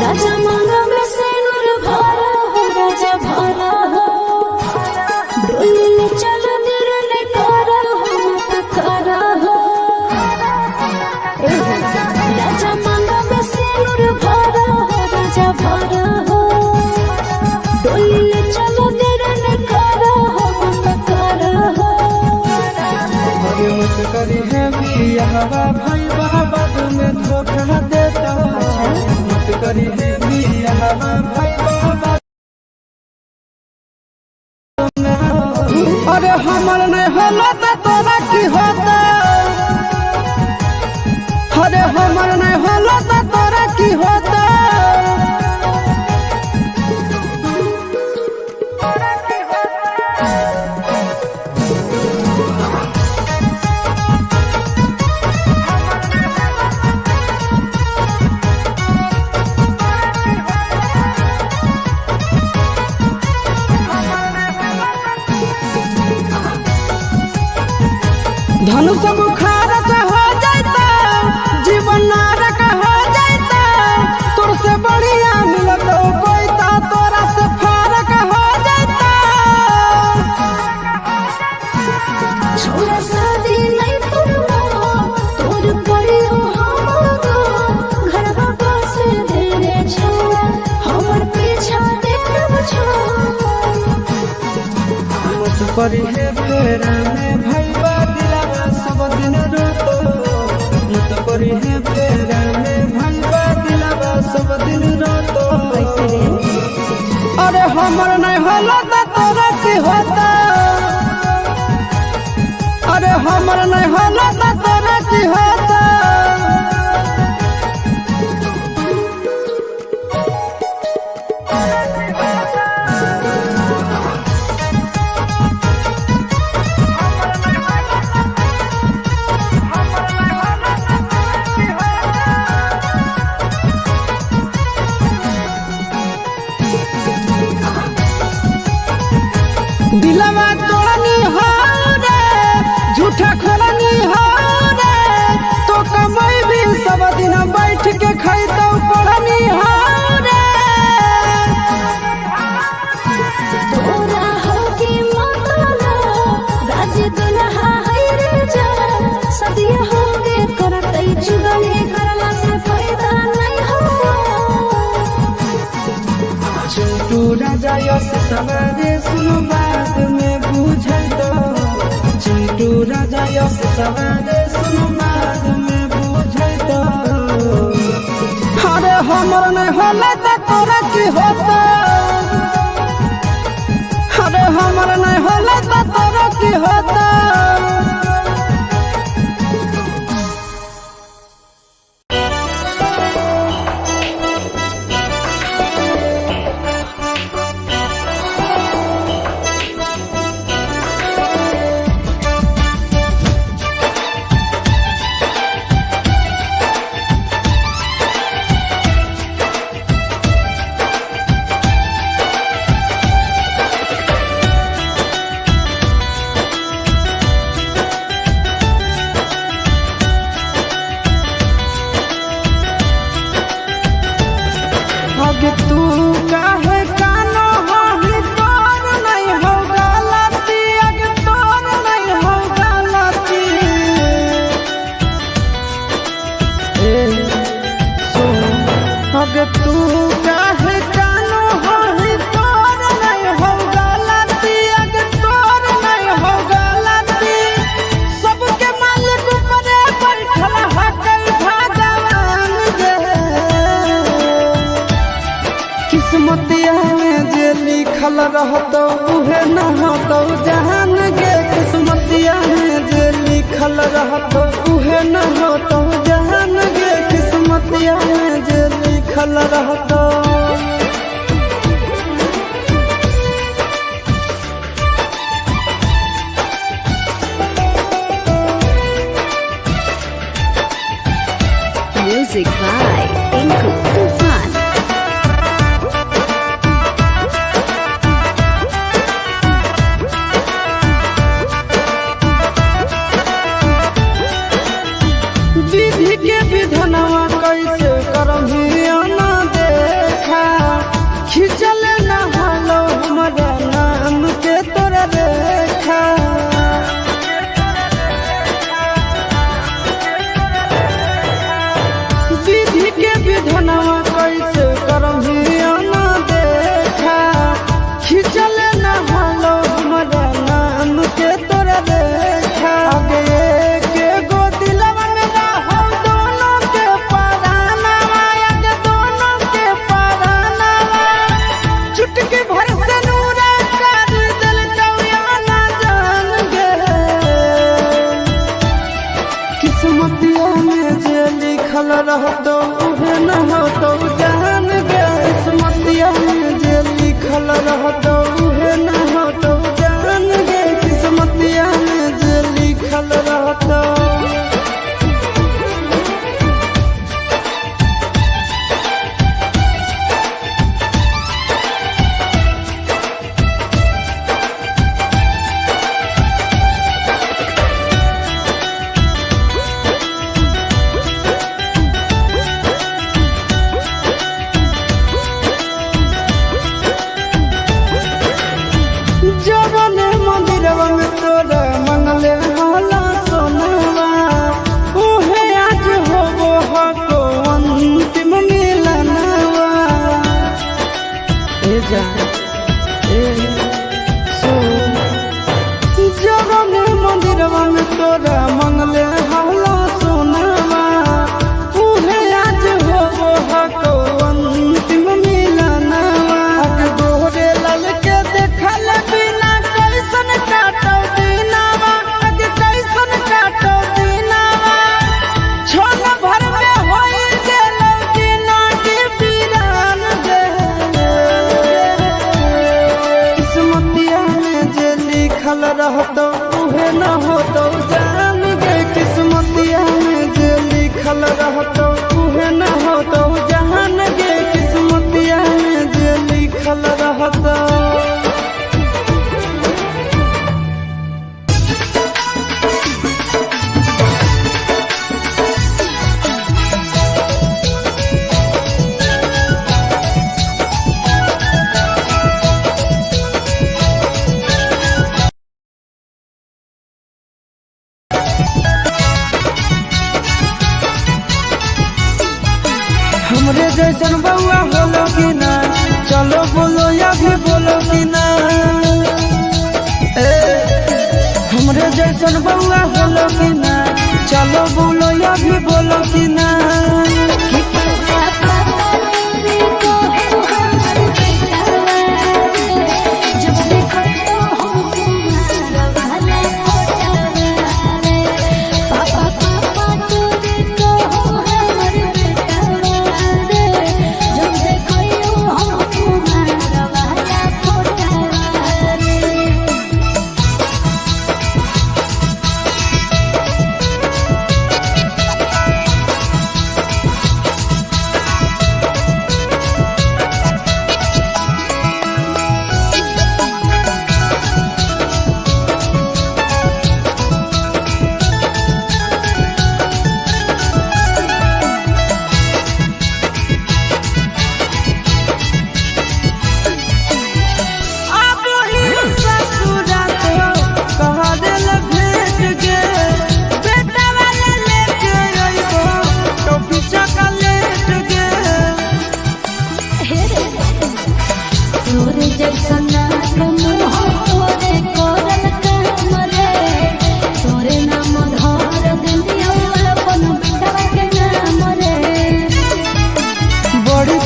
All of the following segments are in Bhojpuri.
राजा मांगा में से नूर भरा हो, राजा भरा हो, डोली चलो निरने करा हो, मत करा हो। राजा मांगा में से नूर भरा हो, राजा भरा हो, डोली चलो निरने करा हो, मत करा हो। अरे मत करी है बियाहवा भाई बाद में धोखा देता, मत करी है बियाहवा भाई बाद। अरे हमर नहीं होला तो तोरा की होता, अरे हमर नहीं होला तो तोरा की होता। धनुष मुखारक हो जाता, जीवन नारक हो जाता, तोर से बढ़िया मिलत कोईता, तोरा से फारक हो जाता। छोरा शादी नहीं करना, तोर पड़ी हो हमारा, घर बाबा से तेरे छोरा, हमर पीछा देखब छोरा। मत करी है फेरा में भैया दिलावा सब दिन रोतो, मत करी है फेरा में भैया दिलावा सब दिन रोतो। अरे हमर नहीं होला तो तोरा की होता, अरे हमर नहीं होला तो तोरा की होता। दिलवा तोड़नी हो रे, झूठा खोलनी हो रे, तो कमाई भी सब दिन बैठ के खैतो पढ़नी हो रे। तोरा होके माला, राज दुल्हा है रे जा, सदिया होगे करतै जुगले, करला से फायदा नहीं हो। चिंटू राजा यश सवारे सुनो बाद में बुझै तो, चिंटू राजा यश सवारे सुनो बाद में बुझै तो। अरे हमर नहीं होला तो तोरा की होता, अरे हमर नहीं होला तो तोरा की होता। अगे तू काहे कानो हाही तोर नहीं हो गलती, अगे तोर नहीं हो गलती। अगे तू काहे कानो हाही तोर नहीं हो गलती, अगे तोर नहीं हो गलती। सबके मालिक ऊपरे बैठल हकल भगवान गे, किस्मतिया में जे लिखल रहतो उहे न होतो जहान गे, किस्मतिया में जे लिखल रहतो उहे न होतो जहान गे, किस्मतिया में जे लिखल रहतो। Music by Tinku Tufan. विधि के विधनवा कैसे करमिया ना दे, रहतो उहे न होतो जान गे किस्मतिया में जे लिखल रहतो उहे न होतो जान गे किस्मतिया में जे लिखल रहतो। जवने मंदिरवा में तोरा मंगले होला सोनवा उहे आज होबो हको अंतिम मिलनवा। ए जा ए सो जवने मंदिरवा में तोरा मंगले होला सोनवा उहे आज होबो हको अंतिम मिलनवा। गोरे लाल के देखल बिना कैसन काटो दिनावा कैसन काटो दिनावा छोल भर में होई गेलो दिना के पीरान गे किस्मतिया में जे लिखल रहतो उहे न होतो जान गे किस्मतिया में जे लिखल रहतो उहे न होतो जान गे किस्मतिया में जे लिखल रहतो। हमरे जैसन बउआ होलो कि ना चलो बोलो या भी बोलो कि ना ए हमरे जैसन बउआ होलो कि ना चलो बोलो या भी बोलो कि ना।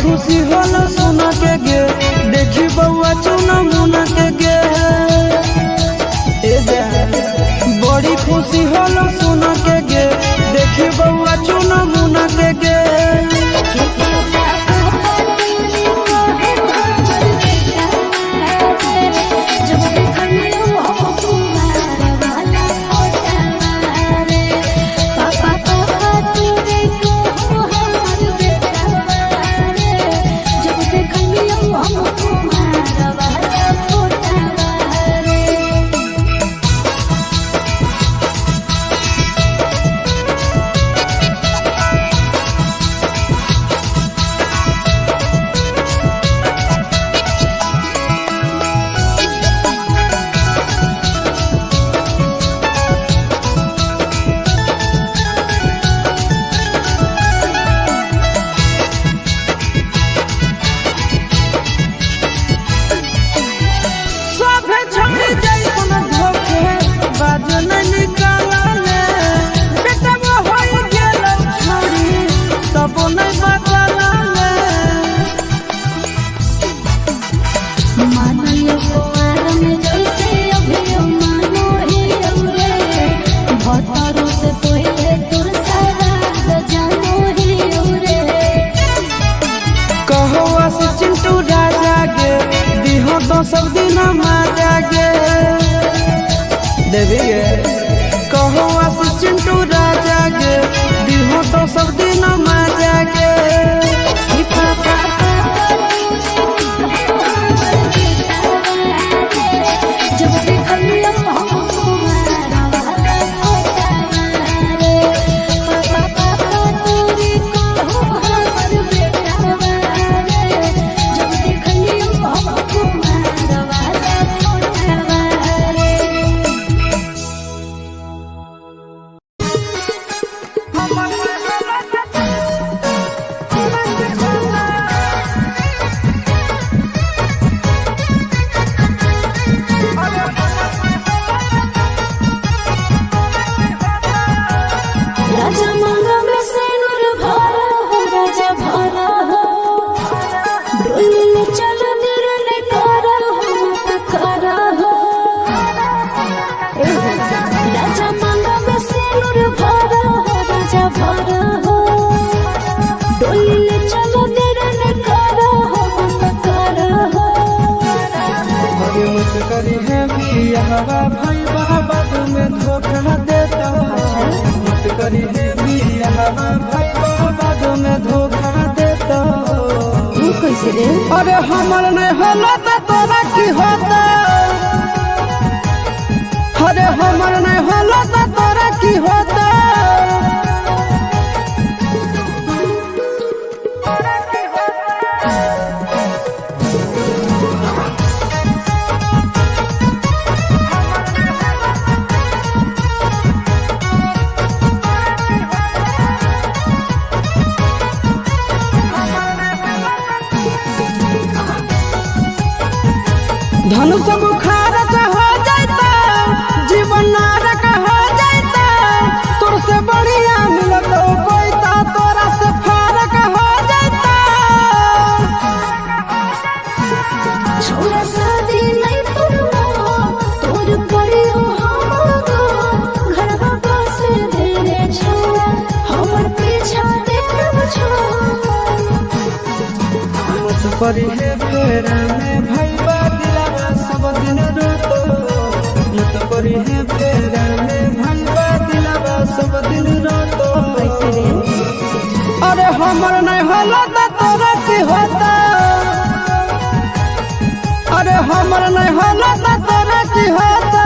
खुशी होला सोना के गे देखी बउआ चुना मुना के गे ए जा बड़ी खुशी होला सोना के गे देखी बउआ चुना मुना के गे। चिंटू राजा गे दिहो तो सब दिन मजा गे जब देखलियो हमको पापा तोरी को हमर बेटा जब देखलियो हमको राजा मांगा में सिंदूर भरा हो राजा भरा हो डोली ले चल निरने करा हो मत करा हो राजा मांगा में सिंदूर भरा हो राजा भरा हो डोली ले चल निरने करा हो मत करा हो अरे मत करी है बियाहवा भाई बाद में धोखा देता मत करी है बियाहवा भाई बाद में धोखा देता तू कैसे रे अरे हमर नहीं होला तो तोरा की होता अरे हमर नहीं होला तो तोरा की होता धनुष बुखार हो जाता जीवन नरक हो जाता तोर से बढ़िया मिलत पैता तोरा से फरक हो जाता छोड़ा शादी नहीं करो तोर करियो हमको घर बाबा से तेरे छोड़ा हमर पीछा देखब छोड़ा मत परी है फेरा में भैया दिलावा सब दिन रोतो मत परी है फेरा में भैया दिलावा सब दिन रोतो अरे हमर नहीं होला तो तोरा की होता अरे हमर नहीं होला तो तोरा की होता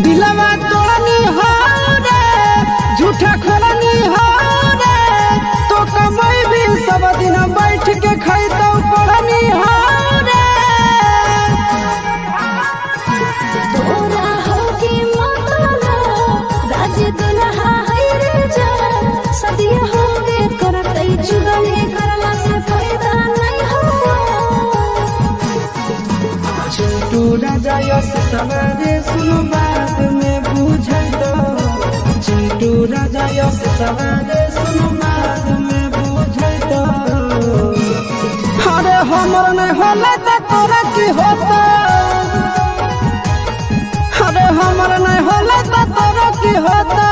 दिलवा तोड़नी हो रे झूठा खोलनी हो रे तो कमाई भी सब दिन बैठ के खैतो पढ़नी हो रे तोरा होगी माला राज दुल्हा है रे जा सदिया होगे करतै जुगले करला से फायदा नहीं हो चिंटू राजा यस सवारे सुनो बात में बुझै तो चिंटू राजा यस सवारे सुनो बात में बुझै तो अरे हमर नहीं होला तो तोरा की होता अरे हमर नहीं होला तो तोरा की होता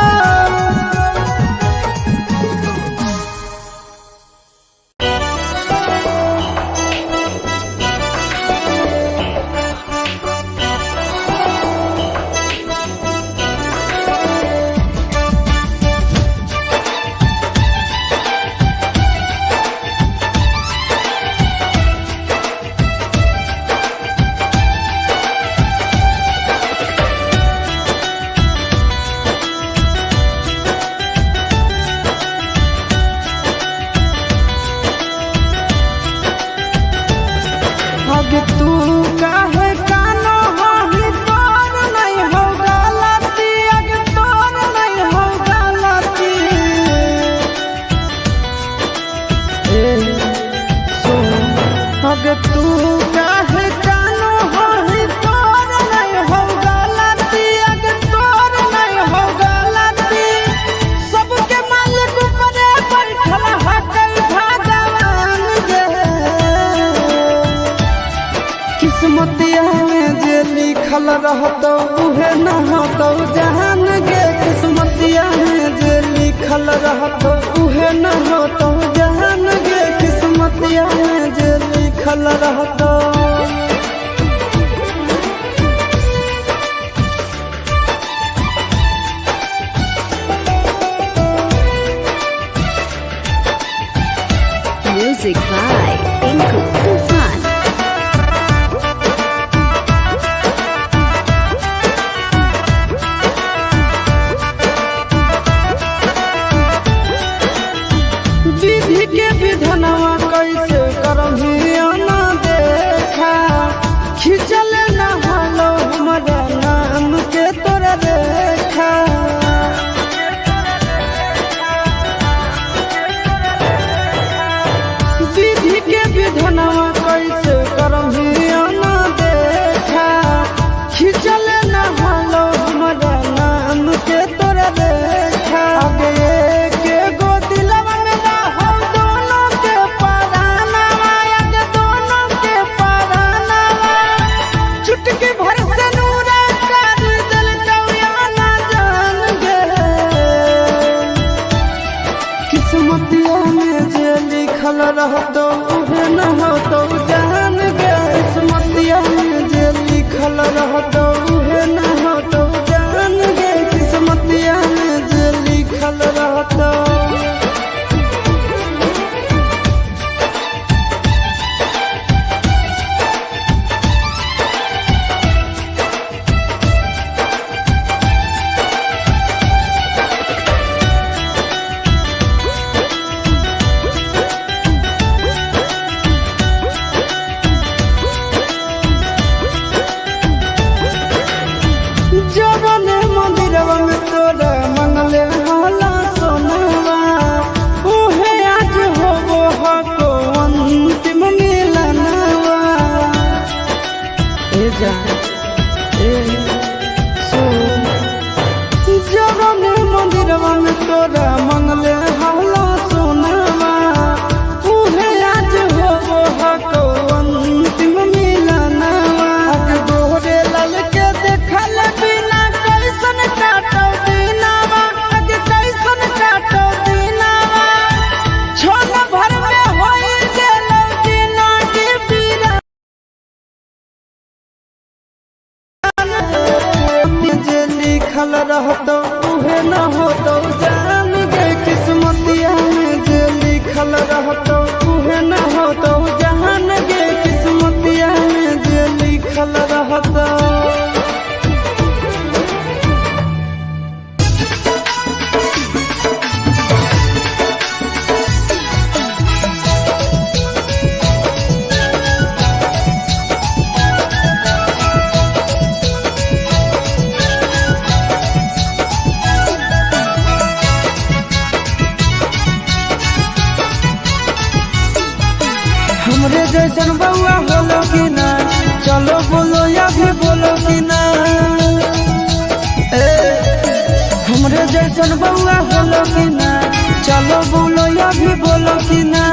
रहतो उहे न होतो जहान गे किस्मतिया में जे लिखल रहतो उहे न होतो जहान गे किस्मतिया में जे लिखल रहतो। Music by Tinku Tufan. विधि के विधनवा कैसे करहिया ना देखा खिंचल न हलो हमारा नाम के तोरा देखा। विधि के विधनवा कैसे करहिया ना देखा खिंचल न हलो हमारा नाम के तोरा देखा। आगे के गो दिलवा में रहो दोनों के परानवा आगे दोनों के परानवा चुटकी भर से नूरा कर दिल कौया ना जान गे किस्मतिया में जे लिखल रहतो उहे न होतो जान गे। किस्मतिया में जे लिखल रहतो उहे न होतो जान गे किस्मतिया में जे लिखल रहतो। जवने मंदिरवा में तोरा मंगले होला सोनवा उहे आज होबो हको अंतिम मिलनवा। ए जा ए सो जवने मंदिरवा में तोरा मंगले होला सोनवा उहे आज होबो हको अंतिम मिलनवा। आगे गोरे लाल के देखल बिना कैसन काटो दिनवा आगे कैसन काटो दिनवा छोन भर में होई गेलो दिना के पीरा जे लिखल रहतो उहे न होतो जान गे किस्मतिया में जे लिखल रहतो उहे न होतो जान गे किस्मतिया में जे लिखल रहतो। हमरे जैसन बउआ होलो कि ना चलो बोलो या भी बोलो कि ना। हमरे जैसन बउआ होलो कि ना चलो बोलो या भी बोलो कि ना।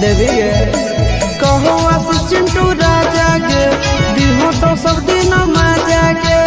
देवी कहो आशीष चिंटू राजा गे दिहो तो सब दिन मजा गे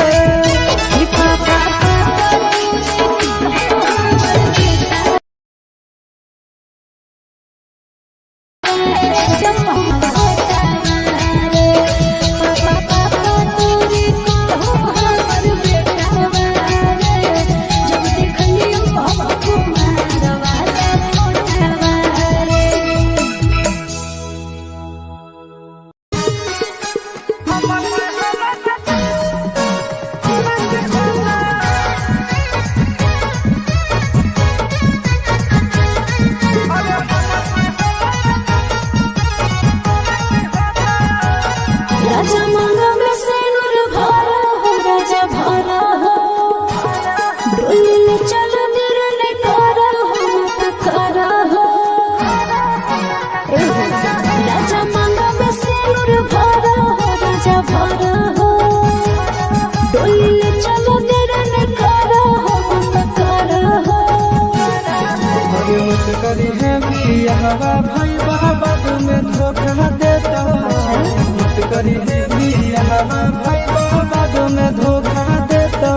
राजा मांगा में सिंदूर भरा हो राजा भरा हो डोली चल निर्णय करा हो मत करा हो राजा मांगा में सिंदूर भरा हो राजा भरा हो डोली चल निर्णय करा हो मत करा हो मत करी है बियाहवा भाई बाद में धोखा देता मत करी है बियाहवा भाई बाद में धोखा देता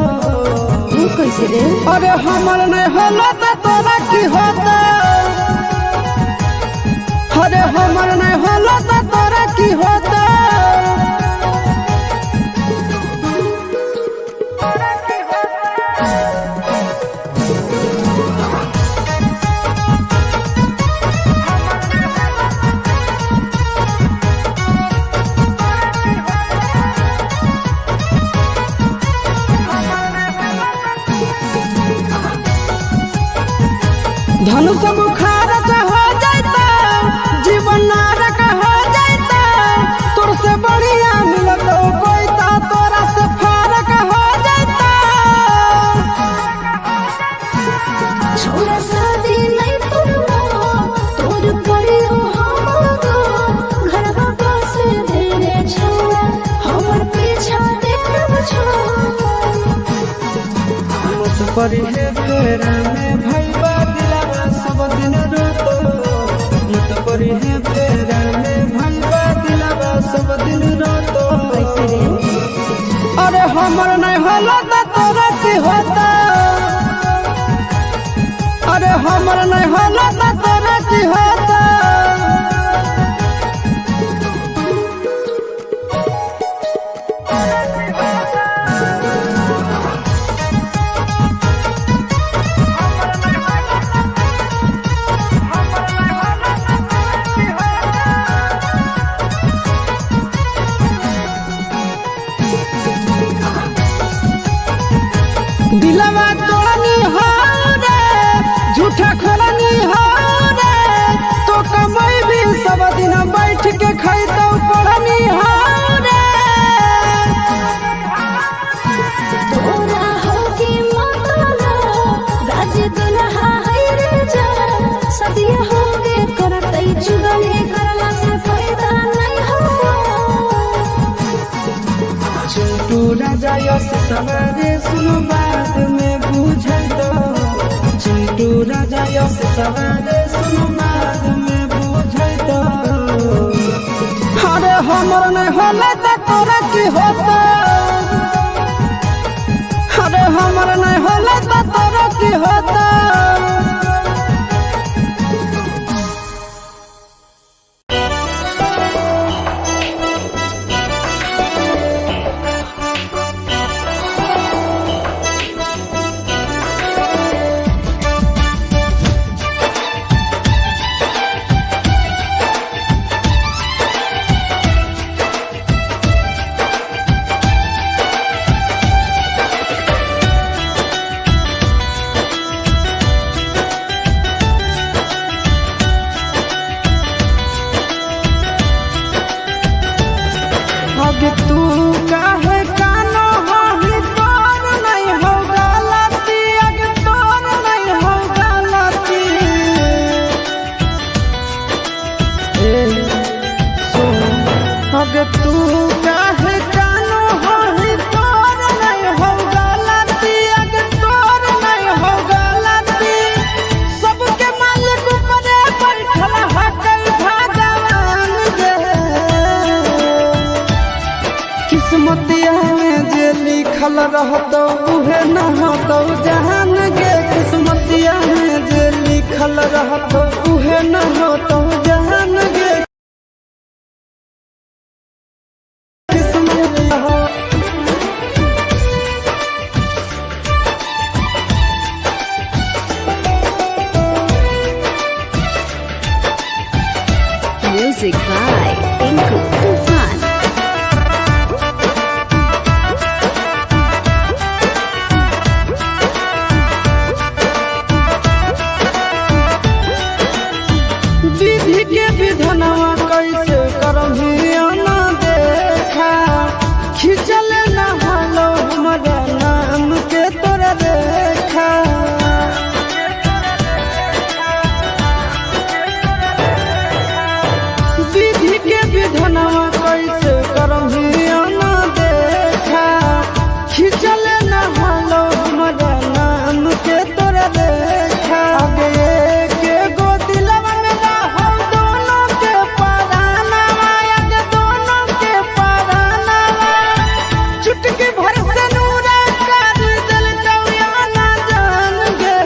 कैसे रे अरे हमर नहीं होला तो तोरा की होता अरे हमर नहीं होला तो तोरा की होता धनुष बुखार हो जाता जीवन नारक हो जाता तोर से बढ़िया मिलत कोई तोरा से फारक हो जाता छोरा शादी नहीं तुमको तोर परियो हमको घर बाबा से तेरे छोरा हमर पीछा देखब छोरा मत परी है फेरा में भैया दिलावा सब दिन रोतो मत परी है फेरा में भैया दिलावा सब दिन रोतो अरे हमर नहीं होला तो तोरा की होता अरे हमर नहीं होला तो तोरा की होता दिलवा तोड़नी हो रे झूठा खोलनी हो रे तो कमाई भी सब दिन बैठ के खैतो पढ़नी हो रे तोरा हो की मतला राज दुल्हा है रे जा सदिया हो गे करतै चुगली करला से फायदा नहीं हो चिंटू राजा यस सवारे सुनो बात में बुझै तो चिंटू राजा यस सवारे सुनो बात में बुझै तो अरे हमर नहीं होला तो तोरा की होता अरे हमर नहीं होला तो तोरा की होता अब तू काहे कानो हाही तोर नहीं हो गलती अब तोर नहीं हो गलती अब तू काहे कानो हाही तोर नहीं हो गलती अब तोर नहीं हो गलती सबके मालिक ऊपर बैठल है कई भाग लिखल रहतो उहे न होतो जहान गे किस्मतिया में जे लिखल रहतो उहे न होतो जहान गे किस्मतिया हो। Music by Tinku Tufan. विधि के विधनवा कैसे करही ना देखा खिंचल न हलो हमारा नाम के तोरा देखा। विधि के विधनवा कैसे करही ना देखा खिंचल न हलो हमारा नाम के तोरा देखा। आगे के गो दिलवा में रहो दोनों के परानवा आगे दोनों के परानवा चुटकी भर से नूरा कर दिल कौया ना जान गे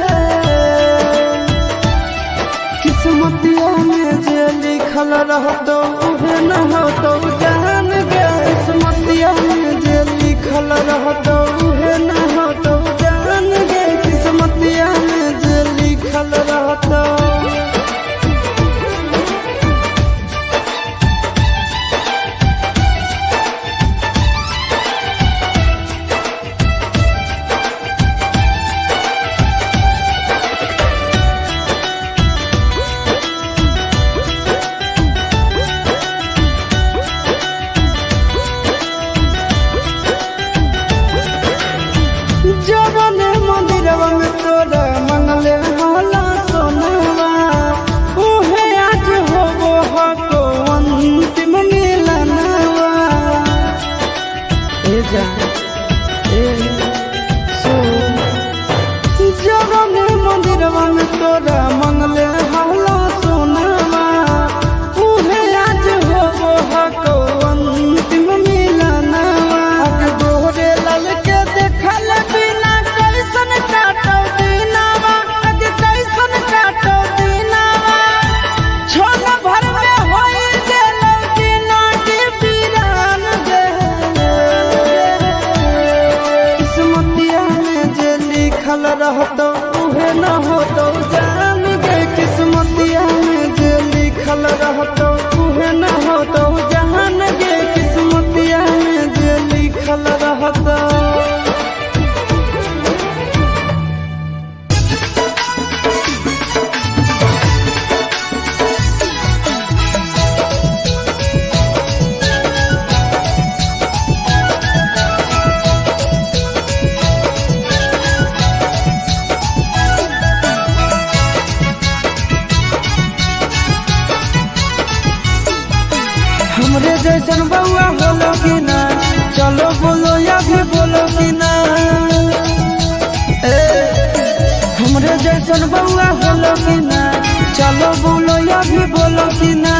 किस्मतिया में जे लिखल रहतो उहे न होतो जान गे किस्मतिया में जे लिखल रहतो उहे न होतो जान गे किस्मतिया में जे लिखल रहतो। जवन मंदिरवा में तोरा मंगले हाला सोनवा उहे आज होबो हको अंतिम मिलनवा। ए जा ए सो जवन मंदिरवा में तोरा मंगले हाला सोनवा उहे आज होबो हको अंतिम मिलनवा। आज दोहरे लाल के देखल बिना कैसन काटो दिनवा आज कैसन काटो दिनवा छोन भर में होई गेलो दिना के बीरान गे किस्मतिया में जे लिखल रहतो उहे न होतो जान गे किस्मतिया में जे लिखल रहतो उहे न होतो जहान गे किस्मतिया में जे लिखल रहतो। हमरे जैसन बउआ होलो कि ना चलो बोलो या भी बोलो कि ना ए हमरे जैसन बउआ होलो कि ना चलो बोलो या भी बोलो कि ना।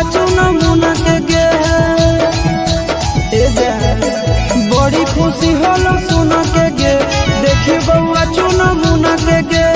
बउआ चुना मुना के गे बड़ी खुशी होला सुना के गे देखी बउआ चुना मुना के गे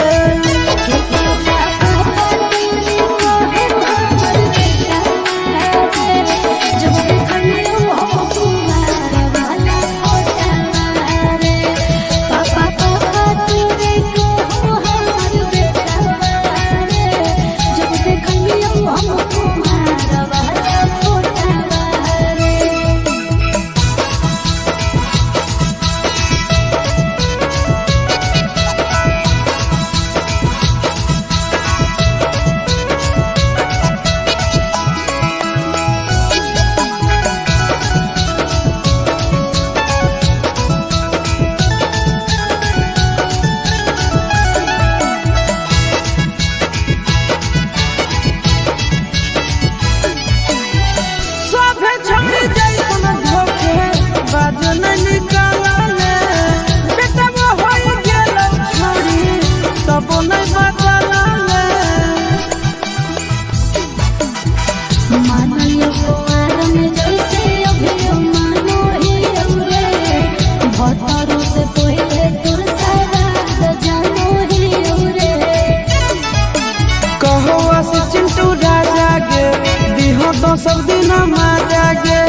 सब दिन माजा गे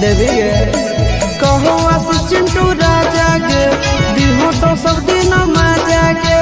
देवी गे कहो आशीष चिंटू राजा गे दिहो तो सब दिन माजा गे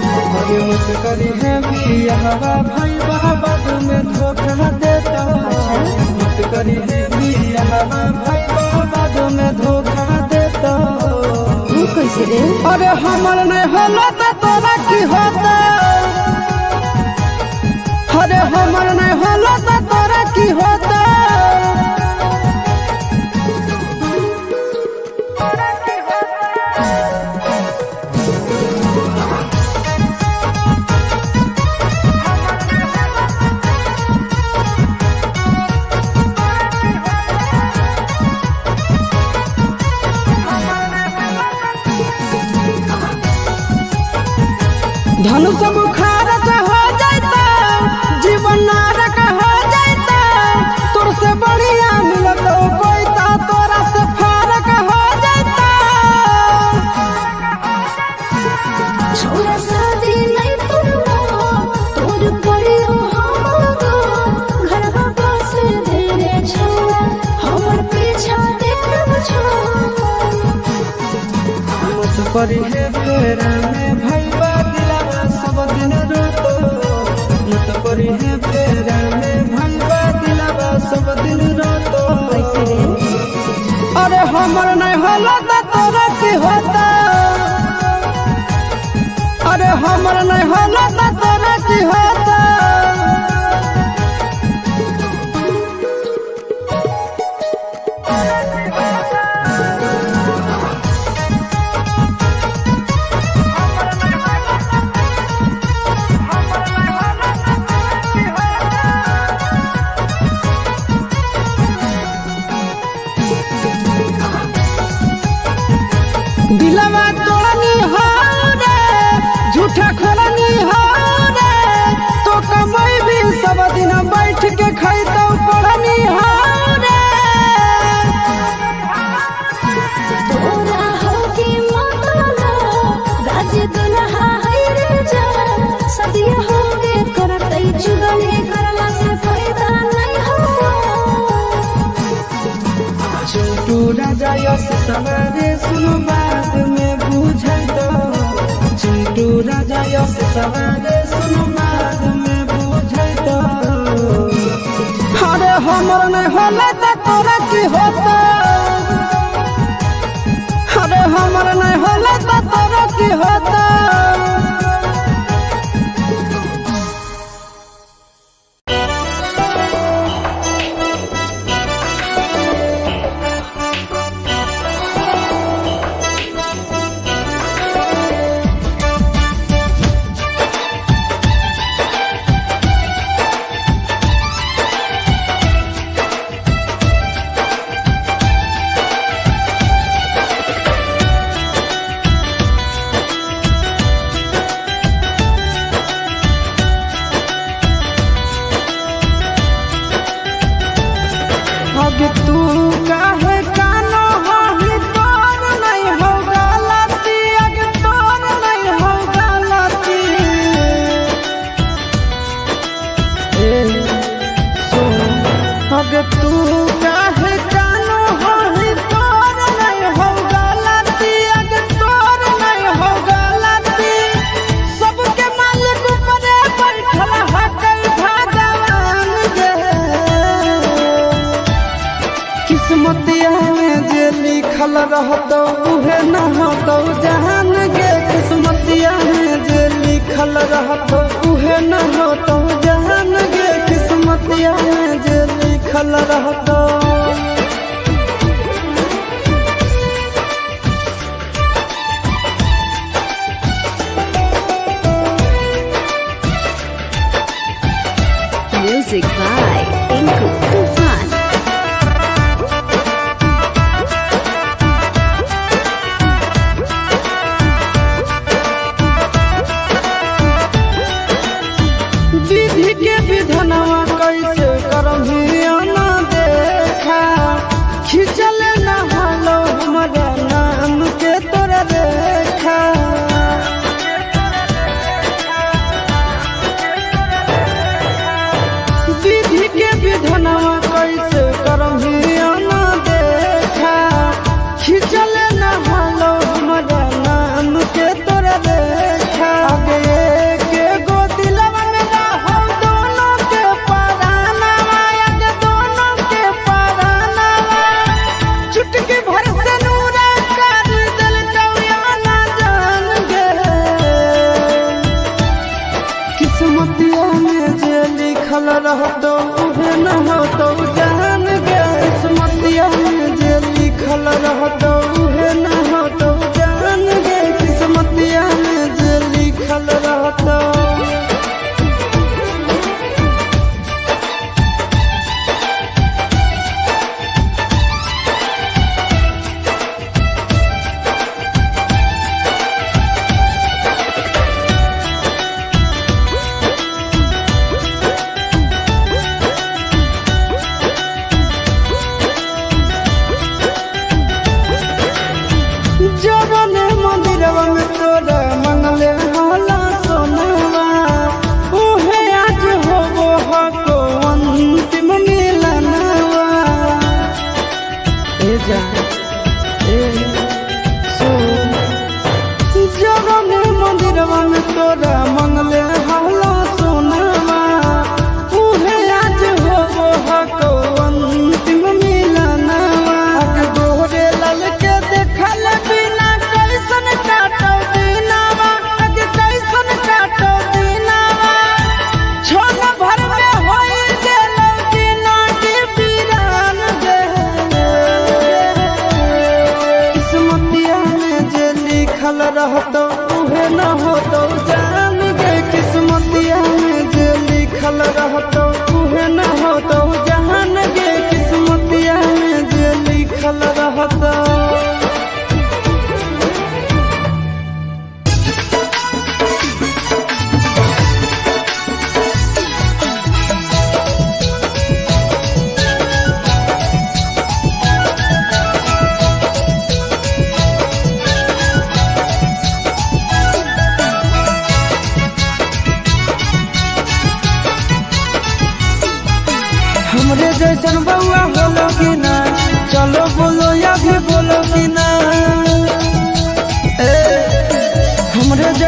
करी है बियाहवा भाई बाद में धोखा देता मत करी है बियाहवा भाई बाद में धोखा देता कैसे रे? अरे हमर नहीं होला तो तोरा की होता अरे हमर नहीं होला तो तोरा की होता धनुष बुखार हो जाता जीवन नारक हो जाता तोर से बढ़िया मिलतो कोईता तोरा से फारक हो जाता छोरा शादी नहीं करना तोर करियो हमको घर बाबा से देरे छोरा हमर पीछा देखब छोरा मत करी है तेरा में भाई सब दिन रोतो मत करी है तेरा में भंगा दिलावा सब दिन रोतो अरे हमर नहीं होला तो तोरा की होता अरे हमर नहीं होला तो तोरा की होता दिलवा तोनी हो रे झूठा खोलनी हो रे राजा यश सवारे सुनो बाद में बुझै तो चिंटू राजा यश सवारे सुनो बाद में बुझै तो अरे हमर नहीं होला त तोरा की होता अरे हमर नहीं होला त तोरा की होता तू काहे कानो हाही तोर नहीं हो गलती अगे तोर नहीं हो गलती अगे तू काहे कानो हाही तोर नहीं हो गलती अगे तोर नहीं हो गलती सबके मालिक ऊपर बैठल हकई भगवान गे किस्मतिया में जे लिखल रहतो उहे न होतो जहान गे किस्मतिया में जे लिखल रहतो उहे न होतो जहान गे किस्मतिया में जे लिखल रहतो Music by Tinku Tufan. विधि के विधनवा कैसे करमिया ना देखा खिंचल न हलो हमारा नाम के तोरा देखा विधि के विधनवा कैसे करमिया ना देखा खिंचल न हलो हमारा नाम के तोरा देखा आगे के गो दिलवा में रहो दोनों के परानवा आगे दोनों के परानवा चुटकी भर से नूरा कर दिल कौया ना जान गे किस्मतिया में जे लिखल रहतो उहे न होतो जान गे किस्मतिया में जे लिखल रहतो उहे न होतो जान गे किस्मतिया में जे लिखल रहतो जवन मंदिरवा में तोरा मंगले होला सोनवा उहे आज होबो हको अंतिम मिलनवा ए जा ए सो जवन मंदिरवा में तोरा मंगले होला सोनवा उहे आज होबो हको अंतिम मिलनवा के गोरे लाल के देखल बिना कैसन काटो दिनावा अगे कैसन काटो दिनावा छोन भर में होई गेलो दिना के पीरान गे किस्मतिया में जे लिखल रहतो उहे न होतो जान गे किस्मत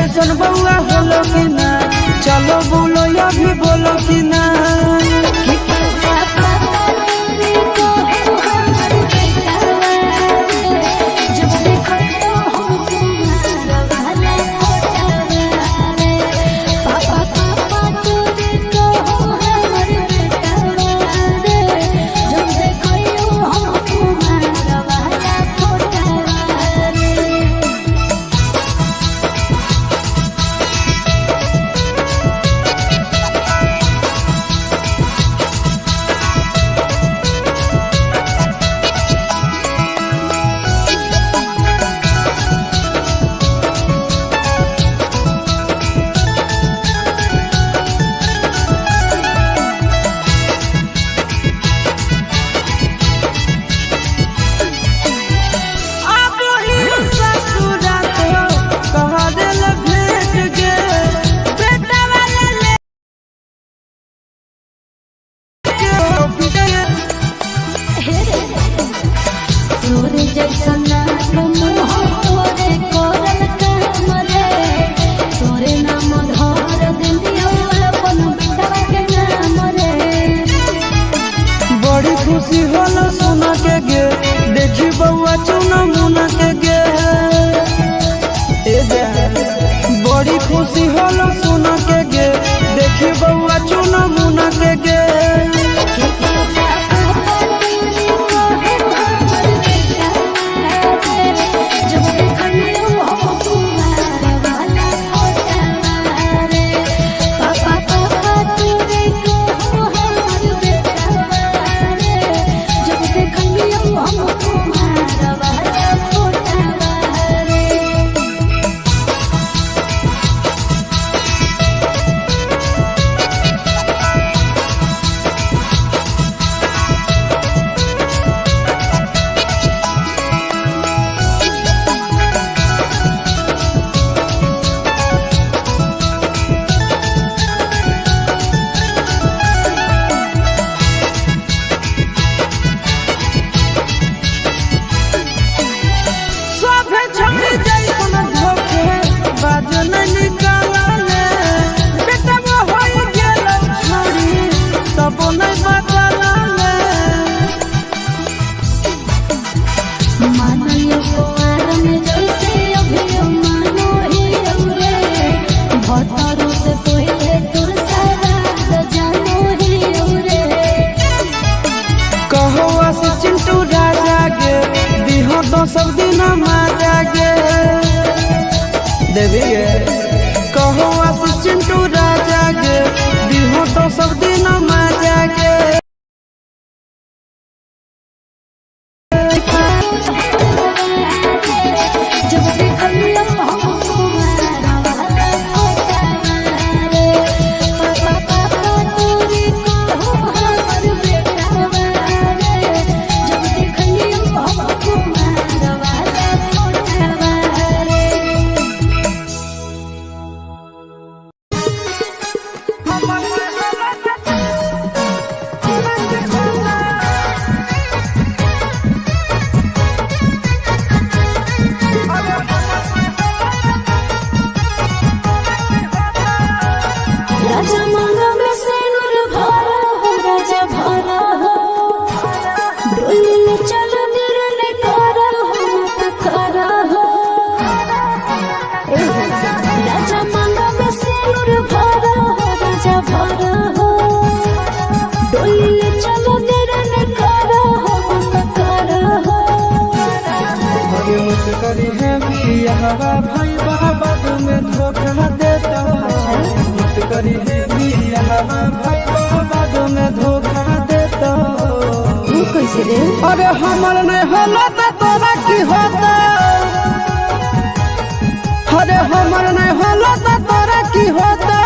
जैसन बउआ होलो कि ना, चलो बोलो अभी बोलो कि ना। खुशी होला सुना के गे, देखी बउआ चुना मुना के गे। बड़ी खुशी होला सुना के गे, देखी बउआ चुना मुना के गे। सब दिन माजा गे देवी गे, कहो आशीष चिंटू राजा गे, दिहो तो सब दिन माजा गे। करी है बियाहवा भाई बाद में धोखा देता, मत करी है बियाहवा भाई बाद में धोखा देता। कैसे रे? अरे हमर नहीं होला तो तोरा की होता, अरे हमर नहीं होला तो तोरा की होता।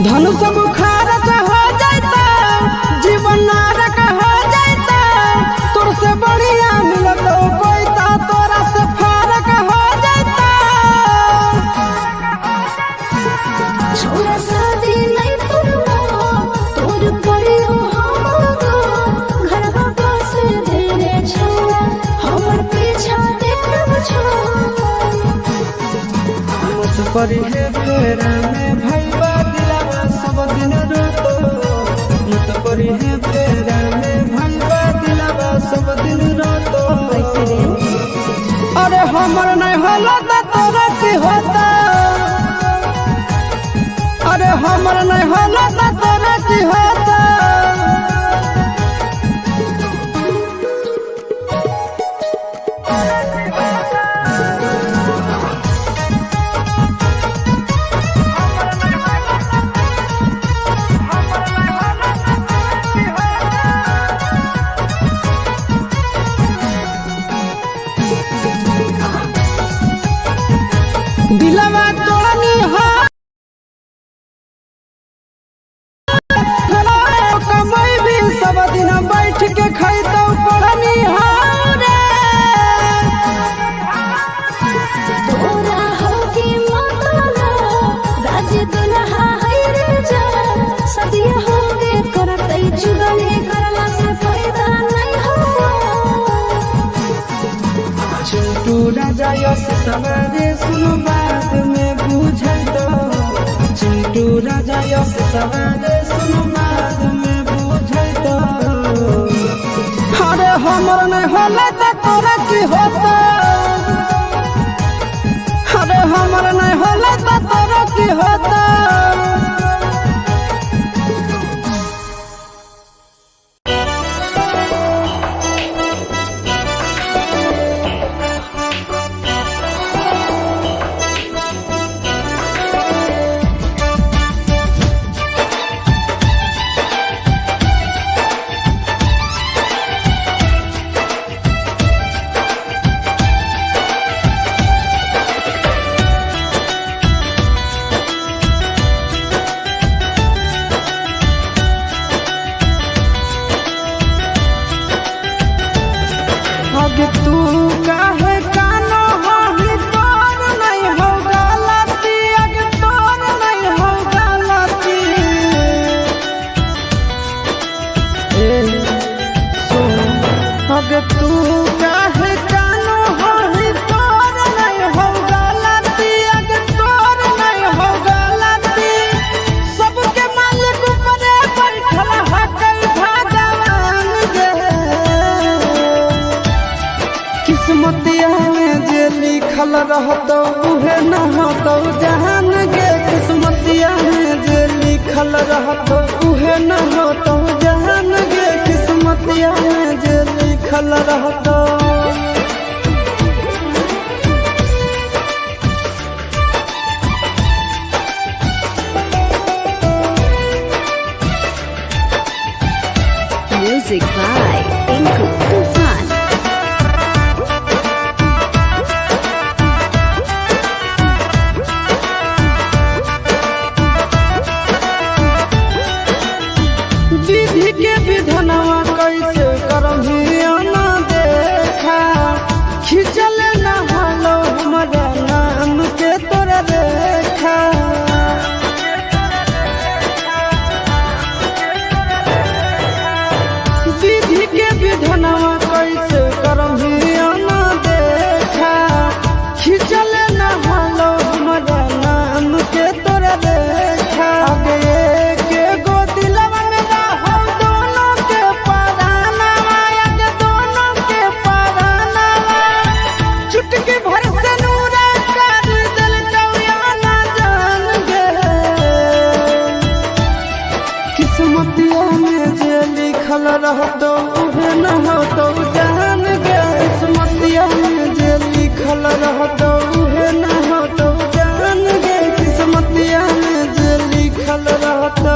धनुष बुखार हो जाता, जीवन नरक हो छोरा शादी नहीं तुरवा तोर परियो हमको घर बाबा से तेरे छोरा हमर पीछा देखब छोरा मत पड़ी है फेरा में भैया दिलावा सब दिन रोतो मत पड़ी है फेरा में भैया दिलावा सब दिन रोतो अरे हमर नहीं होला त तोरा की होता अरे हमर नहीं होला त तोरा की होता दिलवा तोनी हो कमाई भी सब दिन बैठ के खैतौ पढ़नी हो रे तोरा होके मतला राज दुल्हा है रे जा सदिया होगे करतै चुगली करला से फायदा नहीं हो छोटू राजा यस सवारे सुनो बात में बुझै दो छोटू राजा यस सवारे सुनो बात में बुझै दो अरे हमर नहीं होला त तोरा की होता अरे हमर नहीं होला त तोरा की होता अग तू काहे कानो होही तोर नहीं हो गलती अग तोर नहीं हो गलती ए सुन अग तू काहे कानो होही तोर नहीं हो गलती अग तोर नहीं हो गलती सबके मालिक ऊपर बैठल हकई भगवान गे किस्मतिया में जे लिखल रहतो उहे न होतो जहान गे किस्मतिया में जे लिखल रहतो उहे न होतो जहान गे किस्मतिया में जे लिखल रहतो Music by Tinku Tufan. विधि के विधनवा कैसे करही ना देखा खिंचल न हलो हमारा नाम के तोरा रेखा विधि के विधनवा कैसे करही ना देखा खिंचल न हलो हमारा नाम के तोरा रेखा आगे के गो दिलवा में रहो दोनों के पराना आगे दोनों के पराना चुटकी भर से नूरा कर दिल कौया ना जान गे किस्मतिया में जे लिखल रहतो उहे न होतो जान गे किस्मतिया में जे लिखल रहतो उहे न होतो जान गे किस्मतिया में जे लिखल रहतो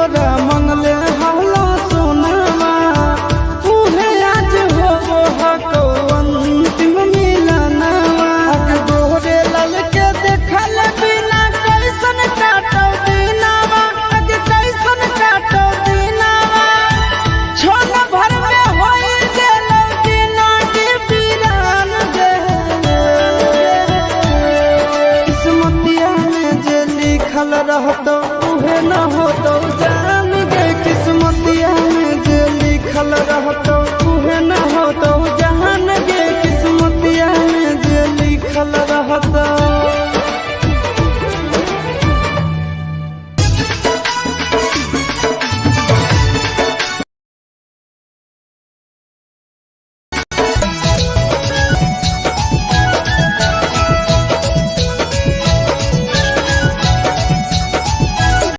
तोरा मंगले हलो सोनावा उहे आज हो हको अंतिम मिलनवा गोरे लाल के देखल बिना कैसन काटो दिनवा कैसन काटो दिनवा छोन भर में होई गेलो दिना के बीरान गे किस्मतिया में जे लिखल रहतो उहे न होतो जान गे किस्मतिया में जे लिखल रहतो उहे न होतो